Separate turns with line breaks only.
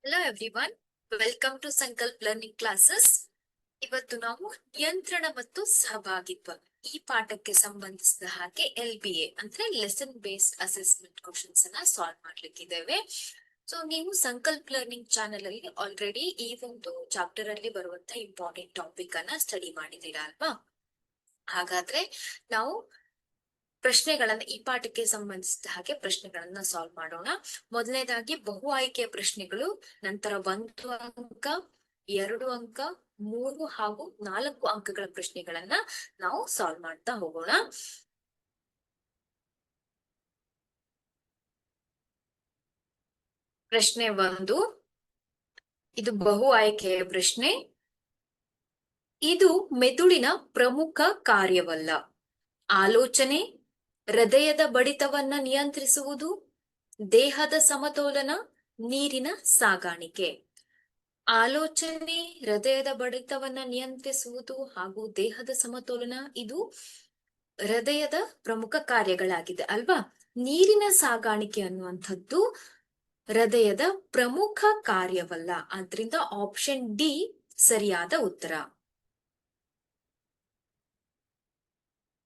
Hello everyone, welcome to Sankalp learning classes. ಇವತ್ತು ನಾವು ನಿಯಂತ್ರಣ ಮತ್ತು ಸಹಭಾಗಿತ್ವ ಈ ಪಾಠಕ್ಕೆ ಸಂಬಂಧಿಸಿದ ಹಾಗೆ LBA ಅಂದ್ರೆ ಲೆಸನ್ ಬೇಸ್ಡ್ ಅಸೆಸ್ಮೆಂಟ್ ಕ್ವಶನ್ಸ್ ಅನ್ನ ಸಾಲ್ವ್ ಮಾಡ್ಲಿಕ್ಕಿದ್ದೇವೆ. ಸೊ ನೀವು ಸಂಕಲ್ಪ್ ಲರ್ನಿಂಗ್ ಚಾನೆಲ್ ಅಲ್ಲಿ ಆಲ್ರೆಡಿ ಈ ಒಂದು ಚಾಪ್ಟರ್ ಅಲ್ಲಿ ಬರುವಂತ ಇಂಪಾರ್ಟೆಂಟ್ ಟಾಪಿಕ್ ಅನ್ನ ಸ್ಟಡಿ ಮಾಡಿದೀರಾ ಅಲ್ವಾ? ಹಾಗಾದ್ರೆ ನಾವು ಪ್ರಶ್ನೆಗಳನ್ನ ಈ ಪಾಠಕ್ಕೆ ಸಂಬಂಧಿಸಿದ ಹಾಗೆ ಪ್ರಶ್ನೆಗಳನ್ನ ಸಾಲ್ವ್ ಮಾಡೋಣ. ಮೊದಲನೇದಾಗಿ ಬಹು ಆಯ್ಕೆಯ ಪ್ರಶ್ನೆಗಳು, ನಂತರ 1 ಅಂಕ, 2 ಅಂಕ, 3 ಹಾಗೂ 4 ಅಂಕಗಳ ಪ್ರಶ್ನೆಗಳನ್ನ ನಾವು ಸಾಲ್ವ್ ಮಾಡ್ತಾ ಹೋಗೋಣ. ಪ್ರಶ್ನೆ 1, ಇದು ಬಹು ಆಯ್ಕೆಯ ಪ್ರಶ್ನೆ. ಇದು ಮೆದುಳಿನ ಪ್ರಮುಖ ಕಾರ್ಯವಲ್ಲ. ಆಲೋಚನೆ, ಹೃದಯದ ಬಡಿತವನ್ನ ನಿಯಂತ್ರಿಸುವುದು, ದೇಹದ ಸಮತೋಲನ, ನೀರಿನ ಸಾಗಾಣಿಕೆ. ಆಲೋಚನೆ, ಹೃದಯದ ಬಡಿತವನ್ನ ನಿಯಂತ್ರಿಸುವುದು ಹಾಗೂ ದೇಹದ ಸಮತೋಲನ ಇದು ಹೃದಯದ ಪ್ರಮುಖ ಕಾರ್ಯಗಳಾಗಿದೆ ಅಲ್ವಾ? ನೀರಿನ ಸಾಗಾಣಿಕೆ ಅನ್ನುವಂಥದ್ದು ಹೃದಯದ ಪ್ರಮುಖ ಕಾರ್ಯವಲ್ಲ. ಆದ್ರಿಂದ ಆಪ್ಷನ್ ಡಿ ಸರಿಯಾದ ಉತ್ತರ.